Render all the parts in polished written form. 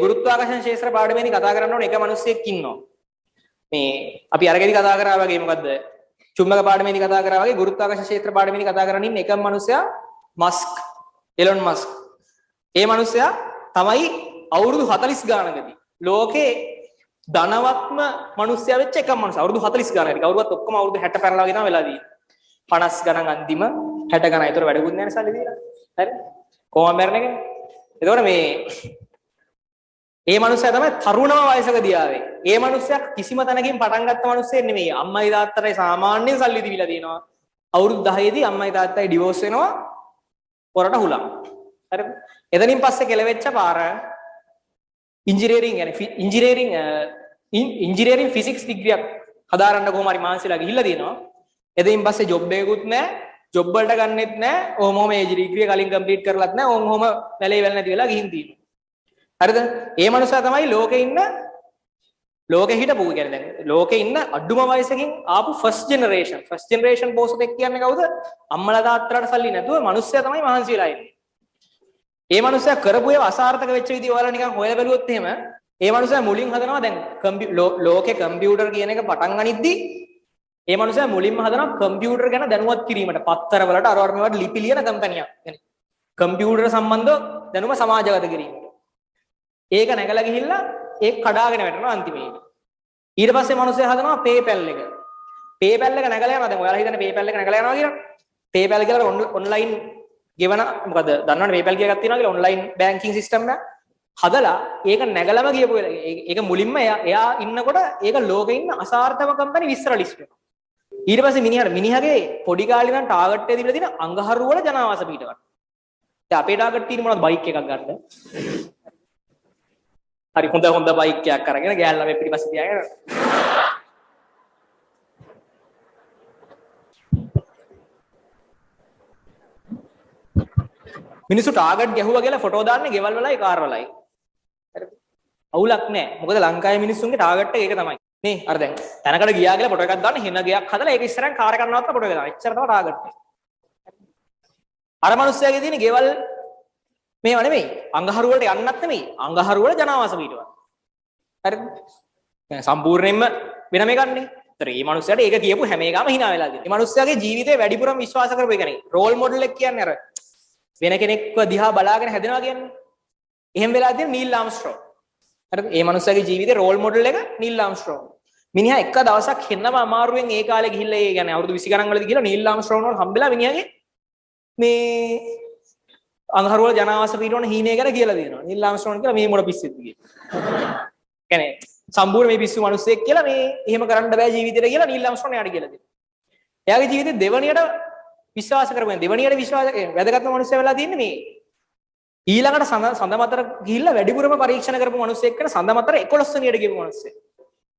ගුරුත්වාකර්ෂණ ශාස්ත්‍ර පාඩමේදී කතා කරන්න ඕන එක මිනිස්සෙක් ඉන්නවා. මේ අපි අරගෙදි කතා කරා වගේ මොකද්ද? චුම්බක පාඩමේදී කතා කරා වගේ ගුරුත්වාකර්ෂණ ශාස්ත්‍ර පාඩමේදී කතා කරන්න ඉන්න එකම මිනිසයා මස්ක්. Elon Musk. ඒ මිනිසයා තමයි අවුරුදු 40 ගානකදී ලෝකේ ධනවත්ම මිනිසයා වෙච්ච එකම මිනිසා. අවුරුදු 40 ගානකදී. කවුරුවත් ඔක්කොම අවුරුදු 60 පැනලා වගේ තමයි වෙලා තියෙන්නේ. 50 ගණන් අන්තිම 60 ගණන්. ඒතර වැඩකුත් නැහැ සල්ලි දීලා. හරි? කොහොම මැරෙන එකනේ. එතකොට මේ ඒ මනුස්සයා තමයි තරුණම වයසකදී ආවේ. ඒ මනුස්සයා කිසිම තැනකින් පටන් ගත්ත මනුස්සයෙක් නෙමෙයි. අම්මයි තාත්තටයි සාමාන්‍යයෙන් සල්ලි දීලා තියෙනවා. අවුරුදු 10 දී අම්මයි තාත්තයි ඩිවෝස් වෙනවා. පොරට හුලම්. හරිද? එතනින් පස්සේ කෙලවෙච්ච පාර ඉන්ජිනියරින් ෆිසික්ස් ඩිග්‍රියක් හදාරන්න කොහොම හරි මාන්සිලා ගිහිල්ලා තියෙනවා. එතනින් පස්සේ ජොබ් එකකුත් නැහැ. ජොබ් වලට ගන්නෙත් නැහැ. ඔහොම මේ ඩිග්‍රිය කලින් කම්ප්ලීට් කරලත් නැහැ. ඔහොම වැලේ වැල නැති වෙලා ගිහින් තියෙනවා. හරිද? ඒ මනුස්සයා තමයි ලෝකේ හිටපු කියන්නේ දැන් ලෝකේ ඉන්න අඩුම වයසකින් ආපු ෆස්ට් ජෙනරේෂන් බෝසත් එක් කියන්නේ කවුද? අම්මලා තාත්තලාට සල්ලි නැතුව මනුස්සයා තමයි මහන්සි වෙලා ඉන්නේ. ඒ මනුස්සයා කරපු ඒවා අසාර්ථක වෙච්ච විදිහ ඔයාලා නිකන් හොයලා බැලුවොත් එහෙම ඒ මනුස්සයා මුලින් හදනවා දැන් ලෝකේ කම්පියුටර් කියන එක පටන් ගනිද්දි ඒ මනුස්සයා මුලින්ම හදනවා කම්පියුටර් ගැන දැනුවත් කිරීමට පත්තර වලට අර මේවට ලිපි ලියන කම්පැනියක්. يعني කම්පියුටර් සම්බන්ධව දැනුම සමාජගත කිරීමට. ඒක නැගලා ගිහිල්ලා ඒක කඩාගෙන වැටෙනවා අන්තිමේදී. ඊට පස්සේ මිනිස්සු හදනවා PayPal එක. PayPal එක නැගලා යනවා. දැන් ඔයාලා හිතන්නේ PayPal එක නැගලා යනවා කියලා. PayPal කියලා ඔන්ලයින් ගෙවන මොකද දන්නවනේ PayPal කියලා එකක් තියෙනවා කියලා ඔන්ලයින් බැංකින් සිස්ටම් එක. හදලා ඒක නැගලම ගියපු ඒක මුලින්ම එයා ඉන්නකොට ඒක ලෝකෙ ඉන්න අසාර්ථක කම්පැනි 20 ලිස්ට් වෙනවා. ඊට පස්සේ මිනිහගේ පොඩි කාලේ ඉඳන් ටාගට් එක දීලා තියෙන අඟහරු වල ජනාවාස පිටවට. දැන් අපේ ටාගට් තියෙන්නේ මොනවද බයික් එකක් ගන්න. හරි හොඳ බයික් එකක් අරගෙන ගෑල් ළමයි පිටිපස්සේ තියාගෙන මිනිස්සු ටාගට් ගැහුවා කියලා ෆොටෝ දාන්නේ ගෙවල් වලයි කාර් වලයි. හරිද? අවුලක් නැහැ. මොකද ලංකාවේ මිනිස්සුන්ගේ ටාගට් එක ඒක තමයි. නේ අර දැන් තැනකට ගියා කියලා ෆොටෝ එකක් දාන්න හෙන ගයක් හදලා ඒක ඉස්සරහින් කාර් එකක් නවත්තලා ෆොටෝ එක දානවා. එච්චර තමයි ටාගට් එක. අර මිනිස්සයාගේ තියෙන ගෙවල් මේවා නෙමෙයි. අඟහරු වලට යන්නත් නෙමෙයි. අඟහරු වල ජනාවාස පිටවල. හරිද? දැන් සම්පූර්ණයෙන්ම වෙනම එකක් නේ. ඒතර මේ මිනිස්සයාට ඒක කියපු හැම එකම hina වෙලා තියෙනවා. මේ මිනිස්සයාගේ ජීවිතේ වැඩිපුරම විශ්වාස කරපු එක නේ. රෝල් මොඩල් එක කියන්නේ අර වෙන කෙනෙක්ව දිහා බලාගෙන හැදෙනවා කියන්නේ. එහෙම වෙලා තියෙන නීල් ආම්ස්ට්‍රෝං. හරිද? මේ මිනිස්සයාගේ ජීවිතේ රෝල් මොඩල් එක නීල් ආම්ස්ට්‍රෝං. මිනිහා එක දවසක් හෙන්නම අමාරුවෙන් ඒ කාලේ ගිහිල්ලා ඒ කියන්නේ අවුරුදු 20 ගණන් වලදී ගිහිල්ලා නීල් ආම්ස්ට්‍රෝං වල හම්බෙලා මිනිහාගේ මේ අඟහරු වල ජනාවාස පිටවන හීනේ ගැන කියලා දෙනවා. නීල් ආම්ස්ට්‍රෝං කියලා මේ මොන පිස්සෙද්ද කියලා. කියන්නේ සම්පූර්ණ මේ පිස්සු මිනිස්සෙක් කියලා මේ එහෙම කරන්න බෑ ජීවිතේට කියලා නීල් ආම්ස්ට්‍රෝං එයාට කියලා දෙනවා. එයාගේ ජීවිතේ දෙවණියට විශ්වාස කරපුවා. දෙවණියට විශ්වාස වැදගත්ම මිනිස්සයා වෙලා තියෙන්නේ මේ. ඊළඟට සඳ මතර ගිහිල්ලා වැඩිපුරම පරීක්ෂණ කරපු මිනිස්සෙක් කරන සඳ මතර 11 වෙනියට ගිහපු මිනිස්සෙක්.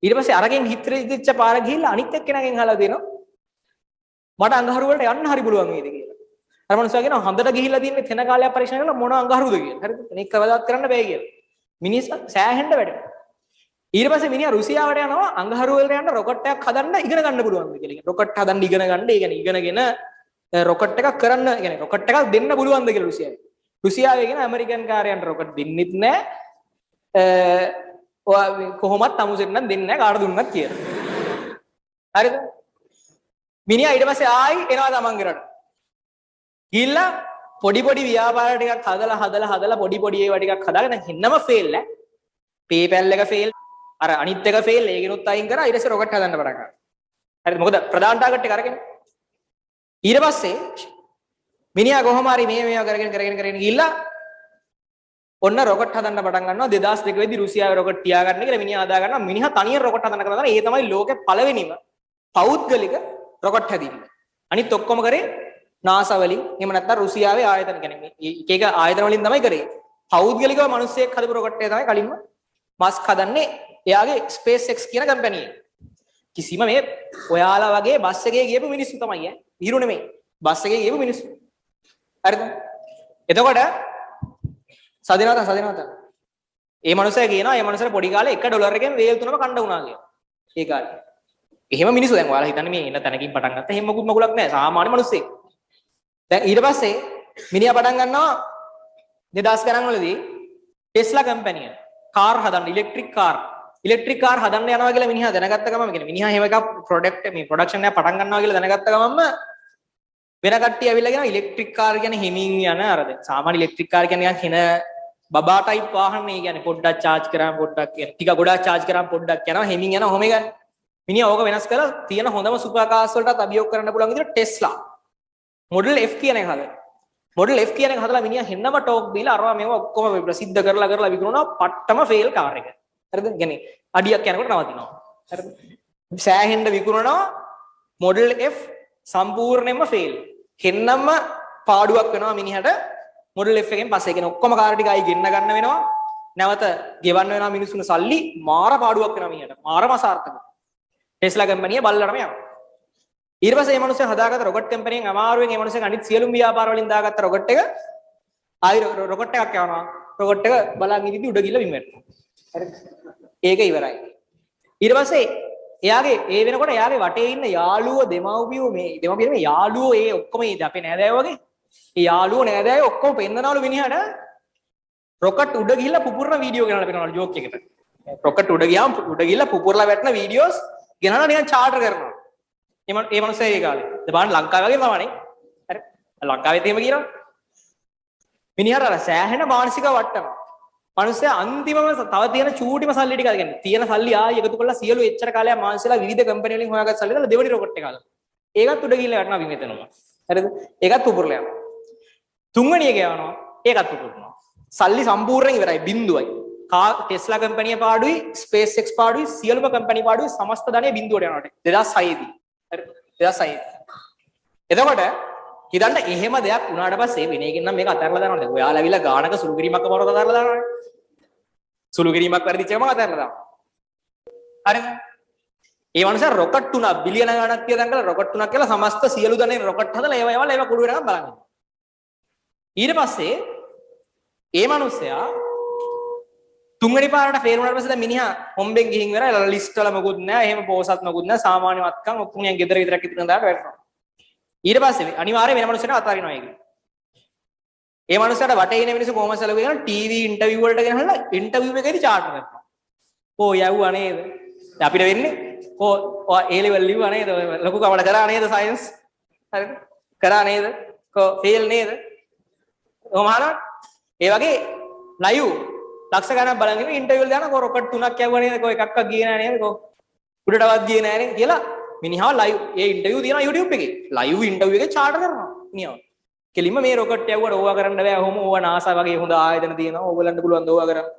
ඊට පස්සේ අරගෙන හිතෙච්ච පාර ගිහිල්ලා අනිත් එක්කෙනාගෙන් අහලා දෙනවා. මට අඟහරු වලට යන්න හරි පුළුවන් වේද කියලා. අර මනුස්සයා කියනවා හඳට ගිහිල්ලා තියෙන්නේ තැන කාලයක් පරීක්ෂණ කරලා මොන අඟහරුද කියලා. හරිද? මේක කවදාවත් කරන්න බෑ කියලා. මිනිස් සෑහෙන්න වැඩෙනවා. ඊට පස්සේ මිනිහා රුසියාවට යනවා අඟහරු වලට යන්න රොකට් එකක් හදන්න ඉගෙන ගන්න පුළුවන්ද කියලා. රොකට් හදන්න ඉගෙන ගන්න. ඒ කියන්නේ ඉගෙනගෙන රොකට් එකක් කරන්න, ඒ කියන්නේ රොකට් එකක් දෙන්න පුළුවන්ද කියලා රුසියාවේ. රුසියාවේ කියන ඇමරිකන් කාර්යයන්ට රොකට් දෙන්නෙත් නැහැ. කොහොමත් තමුසෙන් නම් දෙන්නේ නැහැ කාට දුන්නත් කියලා. හරිද? මිනිහා ඊට පස්සේ ආයි එනවා තමන්ගේ රට. ගිහිල්ලා පොඩි ව්‍යාපාර ටිකක් හදලා පොඩි ඒවා ටිකක් හදාගෙන හෙන්නම ෆේල් ඈ. PayPal එක ෆේල්. අර අනිත් එක ෆේල්. ඒකිනුත් අයින් කරා. ඊට පස්සේ රොකට් හදන්න පටන් ගත්තා. හරිද? මොකද ප්‍රධාන ටාගට් එක අරගෙන. ඊට පස්සේ මිනිහා කොහොම හරි මේවා කරගෙන ගිහිල්ලා ඔන්න රොකට් හදන්න පටන් ගන්නවා 2002 වෙදි රුසියාවේ රොකට් තියාගන්න කියලා මිනිහා හදා ගන්නවා. මිනිහා තනියෙන් රොකට් හදන්න කරනවා. ඒ තමයි ලෝකේ පළවෙනිම පෞද්ගලික රොකට් හැදීම. අනිත් ඔක්කොම කරේ NASA වලින් එහෙම නැත්නම් රුසියාවේ ආයතන කියන්නේ එක ආයතන වලින් තමයි කරේ. පෞද්ගලිකව මිනිස්සෙක් හදපු රොකට් එක තමයි කලින්ම මස්ක් හදන්නේ. එයාගේ SpaceX කියන කම්පැනි එක. කිසිම මේ ඔයාලා වගේ බස් එකේ ගියපු මිනිස්සු තමයි ඈ. විහිළු නෙමෙයි. බස් එකේ ගියපු මිනිස්සු. හරිද? එතකොට සදිනවත ඒ මනුස්සයා කියනවා ඒ මනුස්සයා පොඩි කාලේ $1 එකෙන් වේල් 3ම කණ්ඩ වුණා කියලා. ඒ කාලේ. එහෙම මිනිස්සු දැන් ඔයාලා හිතන්නේ මේ එන තැනකින් පටන් ගත්තා. එහෙම මගුලක් නැහැ. සාමාන්‍ය මිනිස්සෙක්. දැන් ඊට පස්සේ මිනිහා පටන් ගන්නවා 2000 ගණන් වලදී ටෙස්ලා කම්පැනි එක. කාර් හදන්න ඉලෙක්ට්‍රික් කාර් හදන්න යනවා කියලා මිනිහා දැනගත්ත ගමන් කියන්නේ මිනිහා එහෙම එකක් ප්‍රොඩක්ෂන් එක පටන් ගන්නවා කියලා දැනගත්ත ගමන්ම වෙන කට්ටිය ඇවිල්ලා කියනවා ඉලෙක්ට්‍රික් කාර් කියන්නේ හිමින් යන අරද සාමාන්‍ය ඉලෙක්ට්‍රික් කාර් කියන්නේ නිකන් හින බබා ටයිප් වාහන නේ කියන්නේ පොඩ්ඩක් charge කරාම පොඩ්ඩක් ටික ගොඩක් charge කරාම පොඩ්ඩක් යනවා හිමින් යනවා ඔහොම ගන්න මිනිහා ඕක වෙනස් කරලා තියෙන හොඳම සුපර් කාර්ස් වලටත් අභියෝග කරන්න පුළුවන් විදිහට ටෙස්ලා මොඩල් F කියන එක හදලා මොඩල් F කියන එක හදලා මිනිහා හෙන්නම ටෝක් දීලා අරවා මේවා ඔක්කොම ප්‍රසිද්ධ කරලා විකුණනවා පට්ටම ෆේල් කාර් එක හරිද කියන්නේ අඩියක් යනකොට නවතිනවා හරිද සෑහෙන්න විකුණනවා මොඩල් F සම්පූර්ණයෙන්ම ෆේල් හෙන්නම පාඩුවක් වෙනවා මිනිහට මොඩල් F එකෙන් පස්සේ කියන ඔක්කොම කාර් ටික ආයි ගෙන්න ගන්න වෙනවා නැවත ගෙවන්න වෙනවා මිනිස්සුන්ගේ සල්ලි මාර පාඩුවක් වෙනවා මිනිහට මාරම අසාර්ථක ටෙස්ලා කම්පැනිය බල්ලරම යනවා ඊට පස්සේ මේ මිනිස්සු හදාගත්ත රොකට් කම්පැනියෙන් අමාරුවෙන් මේ මිනිස්සු අනිත් සියලුම ව්‍යාපාර වලින් දාගත්ත රොකට් එක ආයි රොකට් එකක් යවනවා රොකට් එක බලන් ඉඳිද්දි උඩ ගිහලා බිම වැටෙනවා හරිද ඒක ඉවරයි ඊට පස්සේ එයාගේ ඒ වෙනකොට එයාගේ වටේ ඉන්න යාළුවෝ දෙමව්පියෝ මේ යාළුවෝ ඒ ඔක්කොම අපේ නෑදෑයෝ වගේ ඒ යාළුවෝ නෑදෑයෝ ඔක්කොම පෙන්නනවලු මිනිහට රොකට් උඩ ගිහිල්ලා පුපුරන වීඩියෝ ගෙනල්ලා පෙන්නනවලු ජෝක් එකට රොකට් උඩ ගියාම උඩ ගිහිල්ලා පුපුරලා වැටෙන වීඩියෝස් ගෙනල්ලා නිකන් චාටර් කරනවා ඒ මනුස්සයා ඒ කාලේ දැන් බලන්න ලංකාව වගේ තමනේ හරි ලංකාවෙත් එහෙම කියනවා මිනිහට අර සෑහෙන මානසික වට්ටම මනුස්සයා අන්තිමම තව තියෙන චූටිම සල්ලි ටික අරගෙන තියෙන සල්ලි ආයෙ එකතු කරලා සියලු එච්චර කාලයක් මානසිකලා විවිධ කම්පැනි වලින් හොයාගත්ත සල්ලි දාලා දෙවෙනි රොකට් එක ගාලා ඒකත් උඩ ගිහිල්ලා වැටෙනවා විමෙතනම හරිද ඒකත් පුපුරලා යනවා තුන්වෙනි එක යනවා ඒකත් පුපුරනවා සල්ලි සම්පූර්ණයෙන් ඉවරයි බිඳුවයි ටෙස්ලා කම්පැනි පාඩුයි ස්පේස් එක්ස් පාඩුයි සියලුම කම්පැනි පාඩුයි සමස්ත ධනෙ බිඳුවට යනවා 2006 දී හරි 2006 එතකොට හිතන්න එහෙම දෙයක් වුණාට පස්සේ වෙන එකකින් නම් මේක අතහැරලා දානවා දැන් ඔයාලා ඇවිල්ලා ගානක සුළු කිරීමක් කරවලා අතහැරලා දානවානේ සුළු කිරීමක් වැඩිච්චම අතහැරලා දානවා හරිද ඒ වන්සර් රොකට් 3 බිලියන ගණනක් තියදන් කරලා රොකට් 3ක් කියලා සමස්ත සියලු ධනෙ රොකට් හදලා ඒවා කුඩු වෙනකම් බලන්න ඊට පස්සේ ඒ මිනිස්සයා තුන්වෙනි පාරට ෆේල් වුණාට පස්සේ දැන් මිනිහා හොම්බෙන් ගිහින් ඉවරයි ලිස්ට් වල මොකුත් නැහැ එහෙම පෝසත් මොකුත් නැහැ සාමාන්‍ය වත්කම් ඔක්කොම නිකන් ගෙදර විතරක් ඉතින් දාලා වැටෙනවා ඊට පස්සේ අනිවාර්යයෙන් වෙන මිනිස්සුන්ට අතාරිනවා ඒක. ඒ මිනිස්සුන්ට වටේ ඉන්න මිනිස්සු කොහොමද සැලකුවේ කියලා ටීවී ඉන්ටර්විව් වලට ගෙනහලා ඉන්ටර්විව් එකේදී චාට් කරනවා. ඕ යවුවා නේද? අපිට වෙන්නේ ඕ A level ලිව්වා නේද? ලොකු කමඩ කරා නේද සයන්ස්? හරිද? කරා නේද? ෆේල් නේද? කොහොම හරි ඒ වගේ ලයිව් ලක්ෂ ගණන් බලන් ඉන්න ඉන්ටර්විව් වල දාන රොකට් 3ක් යවුවා නේද? එකක්වත් ගියේ නැහැ නේද? උඩටවත් ගියේ නැහැ නේද කියලා මිනිහා ලයිව් ඒ ඉන්ටර්විව් දිනවා YouTube එකේ ලයිව් ඉන්ටර්විව් එකේ චාටර් කරනවා මිනිහා කෙලින්ම මේ රොකට් යවුවට ඕවා කරන්න බෑ ඔහොම ඕවා NASA වගේ හොඳ ආයතන තියෙනවා ඕගලන්ට පුළුවන් ද ඕවා කරන්න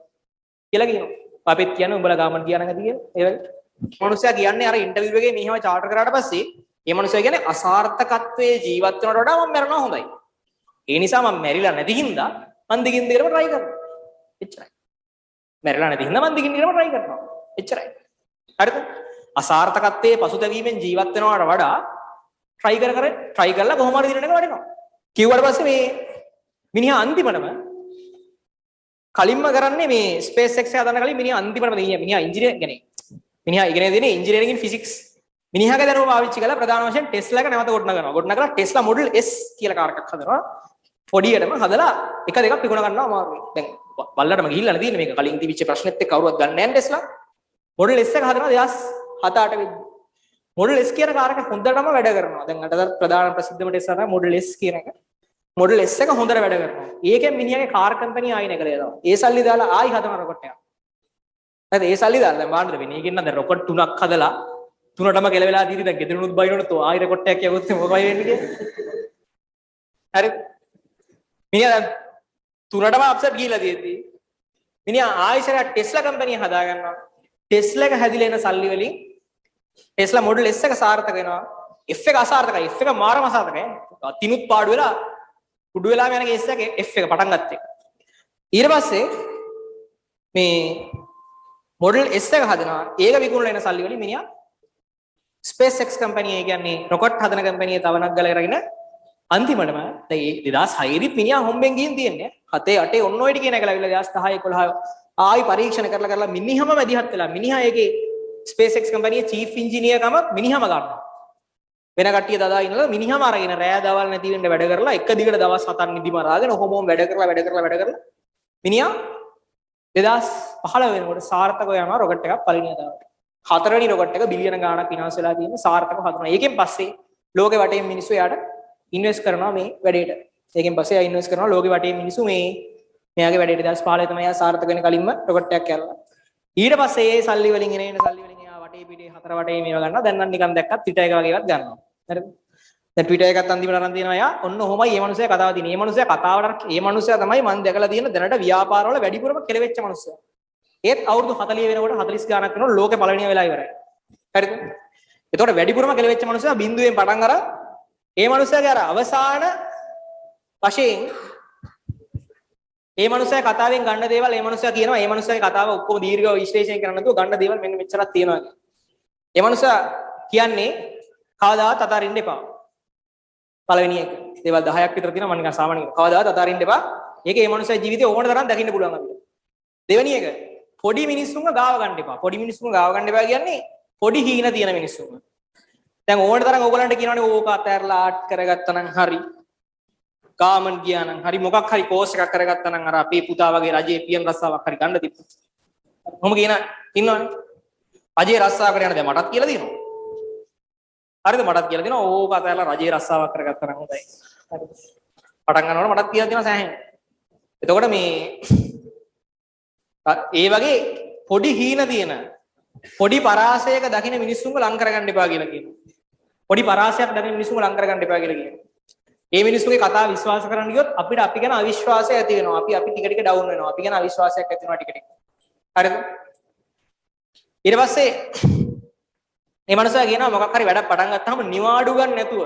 කියලා කියනවා අපිත් කියන්නේ උඹලා ගාමන් ගියා නම් ඇති කියලා ඒ වගේ මනුස්සයා කියන්නේ අර ඉන්ටර්විව් එකේ මිනිහාව චාටර් කරාට පස්සේ මේ මනුස්සයා කියන්නේ අසාර්ථකත්වයේ ජීවත් වෙනවට වඩා මම මැරෙනවා හොඳයි ඒ නිසා මම මැරිලා නැති හින්දා මම දිගින් දිගටම try කරනවා එච්චරයි මැරිලා නැති හින්දා මම දිගින් දිගටම try කරනවා එච්චරයි හරිද අසාර්ථකත්වයේ පසුතැවීමෙන් ජීවත් වෙනවට වඩා try කරලා කොහොම හරි දිනනක වටිනවා. කිව්වට පස්සේ මේ මිනිහා අන්තිමටම කලින්ම කරන්නේ මේ SpaceX එක හදන්න කලින් මිනිහා අන්තිමටම මිනිහා ඉංජිනේර කියන්නේ මිනිහා ඉගෙන තියෙන්නේ ඉංජිනේරින් ඉන් ෆිසික්ස්. මිනිහාගේ දැනුම පාවිච්චි කරලා ප්‍රධාන වශයෙන් ටෙස්ලා එක නැවත ගොඩනගනවා. ගොඩනගලා ටෙස්ලා මොඩල් S කියලා කාර් එකක් හදනවා. පොඩියටම හදලා එක දෙකක් විකුණ ගන්නවා අමාරුයි. දැන් බල්ලටම ගිහිල්ලා තියෙන්නේ මේක කලින් තිබිච්ච ප්‍රශ්නෙත් එක්ක කවුරුවත් ගන්න නැහැ ටෙස්ලා. මොඩල් S එක හදනවා 2007-8 වෙද්දි. මොඩල් S කියන කාර් එක හොඳටම වැඩ කරනවා. දැන් අද ප්‍රධාන ප්‍රසිද්ධම ටෙස්ලා තමයි මොඩල් S කියන එක. මොඩල් S එක හොඳට වැඩ කරනවා. ඒකෙන් මිනිහාගේ කාර් කම්පැනි ආයි නැගලා යනවා. ඒ සල්ලි දාලා ආයි හදන රොකට් එකක්. හරිද? ඒ සල්ලි දාලා දැන් බලන්න වෙන්නේ. ඒකෙන් නම් දැන් රොකට් 3ක් හදලා තුනටම කෙලවෙලා දීදී දැන් ගෙදරිනුත් බයිනොත් ආයි රොකට් එකක් යවුවොත් මොකයි වෙන්නේ කියලා. හරිද? මිනිහා දැන් තුනටම අප්සෙට් ගිහිලා තියෙද්දි මිනිහා ආයිසරයක් ටෙස්ලා කම්පැනි හදා ගන්නවා. ටෙස්ලා එක හැදිලා එන සල්ලි වලින් ටෙස්ලා මොඩල් S එක සාර්ථක වෙනවා. F එක අසාර්ථකයි. F එක මාරම අසාර්ථකයි. තිනුත් පාඩු වෙලා කුඩු වෙලාම යන කේස් එකේ F එක පටන් ගත්තේ. ඊට පස්සේ මේ මොඩල් S එක හදනවා. ඒක විකුණලා එන සල්ලි වලින් මිනිහා SpaceX කම්පැනි ඒ කියන්නේ රොකට් හදන කම්පැනිය තවනක් ගල කරගෙන අන්තිමටම දැන් 2006 දිත් මිනිහා හොම්බෙන් ගිහින් තියන්නේ 7 8 ඔන්න ඔය ටික කියන එක ලැබිලා 2010 11 ආයි පරීක්ෂණ කරලා මිනිහම මැදිහත් වෙලා මිනිහා ඒකේ SpaceX කම්පැනියේ චීෆ් ඉංජිනේර් කම මිනිහම ගන්නවා වෙන කට්ටිය දදා ඉන්නලා මිනිහම අරගෙන රෑ දවල් නැති වෙන්න වැඩ කරලා එක දිගට දවස් 7ක් නිදි මරාගෙන ඔහොම වැඩ කරලා මිනිහා 2000 15 වෙනකොට සාර්ථකව යනවා රොකට් එකක් පළවෙනි අදාවට. හතරවෙනි රොකට් එක බිලියන ගාණක් විනාශ වෙලා තියෙන සාර්ථකව හදනවා. ඒකෙන් පස්සේ ලෝකේ වටේ මිනිස්සු යාට ඉන්වෙස්ට් කරනවා මේ වැඩේට. ඒකෙන් පස්සේ ආ ඉන්වෙස්ට් කරනවා ලෝකේ වටේ මිනිස්සු මෙයාගේ වැඩේට 2015 තමයි ආ සාර්ථක වෙන කලින්ම රොකට් එකක් කැල්ලා. ඊට පස්සේ ඒ සල්ලි වලින් එන සල්ලි වලින් එයා වටේ පිටේ හතර වටේ මේවා ගන්නවා. දැන් නම් නිකන් දැක්කත් Twitter එක වගේ එකක් ගන්නවා. හරිද? දැන් Twitter එකත් අන්තිමට අරන් තියෙනවා යා. ඔන්න ඔහොමයි මේ මනුස්සයා කතාව තියෙන්නේ. මේ මනුස්සයා කතාවට මේ මනුස්සයා තමයි මම දැකලා තියෙන දැනට ව්‍යාපාරවල වැඩිපුරම කෙලවෙච්ච මනුස්සයා. ඒත් අවුරුදු 40 වෙනකොට 40 ගාණක් වෙනකොට ලෝකේ පළවෙනිය වෙලා ඉවරයි. හරිද? එතකොට වැඩිපුරම කෙලවෙච්ච මනුස්සයා බිඳුවෙන් පටන් අරන් ඒ මනුස්සයාගේ අර අවසාන වශයෙන් ඒ මනුස්සයා කතාවෙන් ගන්න දේවල් ඒ මනුස්සයා කියනවා ඒ මනුස්සයාගේ කතාව ඔක්කොම දීර්ඝව විශ්ලේෂණය කරන්න නැතුව ගන්න දේවල් මෙන්න මෙච්චරක් තියෙනවා කියලා. ඒ මනුස්සයා කියන්නේ කවදාවත් අතාරින්න එපා. පළවෙනි එක. දේවල් 10ක් විතර තියෙනවා මම නිකන් සාමාන්‍ය කියනවා. කවදාවත් අතාරින්න එපා. ඒක ඒ මනුස්සයා ජීවිතේ ඕන තරම් දකින්න පුළුවන් අපිට. දෙවෙනි එක. පොඩි මිනිස්සුන්ව ගාව ගන්න එපා. පොඩි මිනිස්සුන්ව ගාව ගන්න එපා කියන්නේ පොඩි හීන තියෙන මිනිස්සුන්ව. දැන් ඕන තරම් ඕගලන්ට කියනවනේ ඕක අතෑරලා ආට් කරගත්තා නම් හරි. ගාමන් ගියා නම් හරි මොකක් හරි කෝස් එකක් කරගත්තා නම් අර අපේ පුතා වගේ රජයේ පියන් රස්සාවක් හරි ගන්න තිබ්බා. කොහොම කියන ඉන්නවනේ. රජයේ රස්සාවකට යන දැන් මටත් කියලා දෙනවා. හරිද මටත් කියලා දෙනවා ඕක අතෑරලා රජයේ රස්සාවක් කරගත්තා නම් හොඳයි. හරිද? පටන් ගන්නකොට මටත් කියලා දෙනවා සෑහෙන. එතකොට මේ ඒ වගේ පොඩි හීන තියෙන පොඩි පරාසයක දකින්න මිනිස්සුන්ව ලං කරගන්න එපා කියලා කියනවා. පොඩි පරාසයක් දකින්න මිනිස්සුන්ව ලං කරගන්න එපා කියලා කියනවා. මේ මිනිස්සුගේ කතාව විශ්වාස කරන්න ගියොත් අපිට අපි ගැන අවිශ්වාසය ඇති වෙනවා. අපි ටික ටික ඩවුන් වෙනවා. අපි ගැන අවිශ්වාසයක් ඇති වෙනවා ටික ටික. හරිද? ඊට පස්සේ මේ මනුස්සයා කියනවා මොකක් හරි වැඩක් පටන් ගත්තාම නිවාඩු ගන්න නැතුව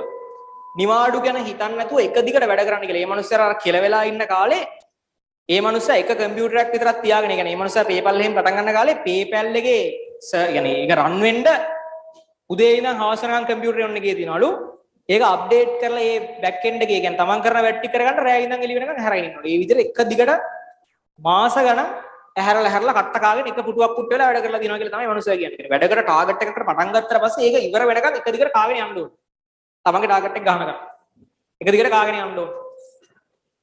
නිවාඩු ගැන හිතන්න නැතුව එක දිගට වැඩ කරන්න කියලා. මේ මනුස්සයා අර කෙලවෙලා ඉන්න කාලේ මේ මනුස්සයා එක කම්පියුටරයක් විතරක් තියාගෙන ඉගෙන. මේ මනුස්සයා PayPal එකෙන් පටන් ගන්න කාලේ PayPal එකේ يعني ඒක රන් වෙන්න උදේ ඉඳන් හවස වෙනකන් කම්පියුටරේ ඔන්න ගියේ තියනවලු. ඒක අප්ඩේට් කරලා ඒ බෑක් එන්ඩ් එකේ කියන්නේ තමන් කරන වැඩ ටික කරගන්න රැය ඉඳන් එළි වෙනකන් හැරගෙන ඉන්නවලු. ඒ විදිහට එක දිගට මාස ගණන් ඇහැරලා කට්ට කාගෙන එක පුටුවක් පුට්ට වෙලා වැඩ කරලා දිනවා කියලා තමයි මනුස්සයා කියන්නේ. වැඩකට ටාගට් එකකට පටන් ගත්තට පස්සේ ඒක ඉවර වෙනකන් එක දිගට කාගෙන යන්න ඕනේ. තමන්ගේ ටාගට් එක ගහනකම්. එක දිගට කාගෙන යන්න ඕනේ.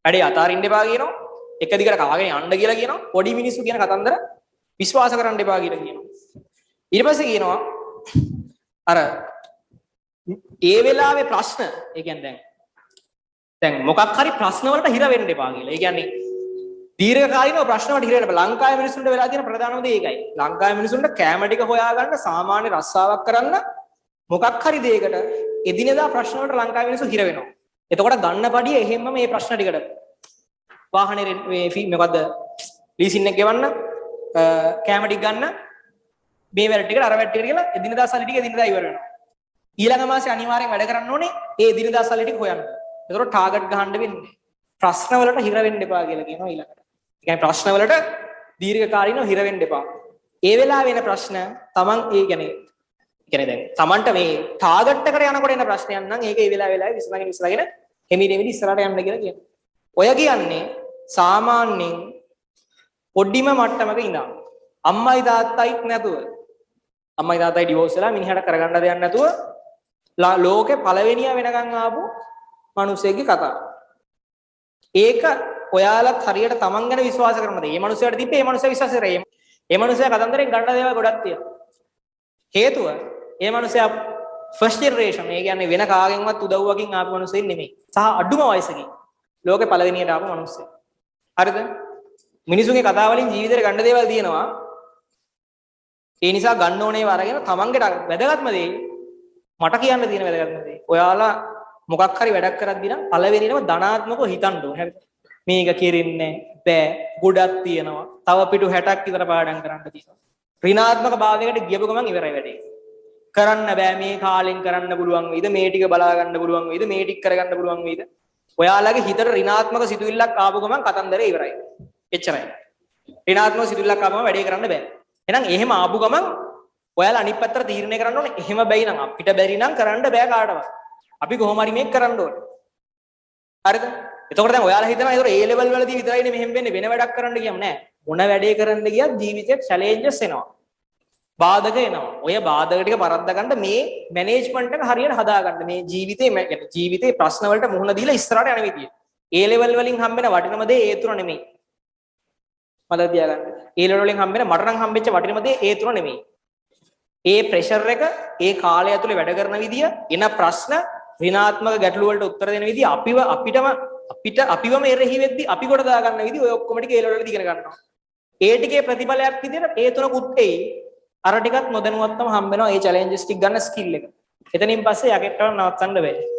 වැඩේ අතාරින්න එපා කියනවා. එක දිගට කාගෙන යන්න කියලා කියනවා. පොඩි මිනිස්සු කියන කතන්දර විශ්වාස කරන්න එපා කියලා කියනවා. ඊට පස්සේ කියනවා අර ඒ වෙලාවේ ප්‍රශ්න ඒ කියන්නේ දැන් මොකක් හරි ප්‍රශ්න වලට හිර වෙන්න එපා කියලා. ඒ කියන්නේ දීර්ඝකාලීනව ප්‍රශ්න වලට හිර වෙන්න එපා. ලංකාවේ මිනිස්සුන්ට වෙලා තියෙන ප්‍රධානම දේ ඒකයි. ලංකාවේ මිනිස්සුන්ට කැම ටික හොයාගන්න සාමාන්‍ය රස්සාවක් කරන්න මොකක් හරි දෙයකට එදිනෙදා ප්‍රශ්න වලට ලංකාවේ මිනිස්සු හිර වෙනවා. එතකොට ගන්න පඩිය එහෙම්ම මේ ප්‍රශ්න ටිකට වාහනේ මේ මොකද්ද ලීසින් එක ගෙවන්න කැම ටික ගන්න මේ වැඩ ටිකට අර වැඩ ටිකට කියලා එදිනෙදා සල්ලි ටික එදිනෙදා ඉවර වෙනවා. ඊළඟ මාසේ අනිවාර්යෙන් වැඩ කරන්න ඕනේ ඒ එදිනෙදා සල්ලි ටික හොයන්න. ඒතකොට ටාගට් ගහන්න වෙන්නේ. ප්‍රශ්න වලට හිර වෙන්න එපා කියලා කියනවා ඊළඟට. ඒ කියන්නේ ප්‍රශ්න වලට දීර්ඝකාලීනව හිර වෙන්න එපා. ඒ වෙලාව වෙන ප්‍රශ්න තමන් ඒ කියන්නේ දැන් තමන්ට මේ ටාගට් එකට යනකොට එන ප්‍රශ්නයක් නම් ඒක ඒ වෙලාවේ විසඳගෙන එමිඩෙමිඩි ඉස්සරහට යන්න කියලා කියනවා. ඔය කියන්නේ සාමාන්‍යයෙන් පොඩිම මට්ටමක ඉඳන් අම්මයි තාත්තයිත් නැතුව අම්මයි තාත්තයි ඩිවෝස් වෙලා මිනිහට කරගන්න දෙයක් නැතුව ලෝකේ පළවෙනියා වෙනකන් ආපු මිනිස්සෙක්ගේ කතාව. ඒක ඔයාලත් හරියට තමන් ගැන විශ්වාස කරනද? මේ මිනිස්සයාට තිබ්බේ මේ මිනිස්සයා විශ්වාස කරේ. මේ මිනිස්සයා කතන්දරෙන් ගන්න දේවල් ගොඩක් තියෙනවා. හේතුව මේ මිනිස්සයා ෆස්ට් ජෙනරේෂන්. ඒ කියන්නේ වෙන කාගෙන්වත් උදව්වකින් ආපු මිනිස්සෙක් නෙමෙයි. සහ අඩුම වයසකින් ලෝකේ පළවෙනියට ආපු මිනිස්සෙක්. හරිද? මිනිසුන්ගේ කතා වලින් ජීවිතේට ගන්න දේවල් තියෙනවා. ඒ නිසා ගන්න ඕනේ වරගෙන තමන්ගේ වැදගත්ම දේ මට කියන්න තියෙන වැදගත්ම දේ. ඔයාලා මොකක් හරි වැඩක් කරද්දී නම් පළවෙනියම ධනාත්මකව හිතන්න ඕනේ. හරිද? මේක කෙරෙන්නේ බෑ. ගොඩක් තියෙනවා. තව පිටු 60ක් විතර පාඩම් කරන්න තියෙනවා. ඍණාත්මක භාවයකට ගියපු ගමන් ඉවරයි වැඩේ. කරන්න බෑ මේ කාලෙන් කරන්න පුළුවන් වෙයිද? මේ ටික බලා ගන්න පුළුවන් වෙයිද? මේ ටික කරගන්න පුළුවන් වෙයිද? ඔයාලගේ හිතට ඍණාත්මක සිතුවිල්ලක් ආපු ගමන් කතන්දරේ ඉවරයි. එච්චරයි. ඍණාත්මක සිතුවිල්ලක් ආවම වැඩේ කරන්න බෑ. එහෙනම් එහෙම ආපු ගමන් ඔයාලා අනිත් පැත්තට තීරණය කරන්න ඕනේ. එහෙම බැයි නම් අපිට බැරි නම් කරන්න බෑ කාටවත්. අපි කොහොම හරි මේක කරන්න ඕනේ. හරිද? එතකොට දැන් ඔයාලා හිතනවා ඒතර A level වලදී විතරයිනේ මෙහෙම වෙන්නේ වෙන වැඩක් කරන්න කියම් නෑ. මොන වැඩේ කරන්න ගියත් ජීවිතේ චැලෙන්ජස් එනවා. බාධක එනවා. ඔය බාධක ටික පරද්දා ගන්න මේ මැනේජ්මන්ට් එක හරියට හදා ගන්න. මේ ජීවිතේ ප්‍රශ්න වලට මුහුණ දීලා ඉස්සරහට යන විදිය. A level වලින් හම්බෙන වටිනම දේ ඒ තුන නෙමෙයි. මතක තියාගන්න. ඒ ලෙවල් වලින් හම්බෙන මට නම් හම්බෙච්ච වටිනම දේ ඒ තුන නෙමෙයි. ඒ ප්‍රෙෂර් එක ඒ කාලය ඇතුලේ වැඩ කරන විදිය, එන ප්‍රශ්න, ඍණාත්මක ගැටලු වලට උත්තර දෙන විදිය, අපිවම එරෙහි වෙද්දි අපි කොට දා ගන්න විදිය ඔය ඔක්කොම ටික ඒ ලෙවල් වලදී ඉගෙන ගන්නවා. ඒ ටිකේ ප්‍රතිඵලයක් විදියට ඒ තුනකුත් එයි. අර ටිකත් නොදැනුවත්වම හම්බ වෙනවා ඒ චැලෙන්ජස් ටික ගන්න ස්කිල් එක. එතනින් පස්සේ යකෙක්ටවත් නවත්තන්න බෑ.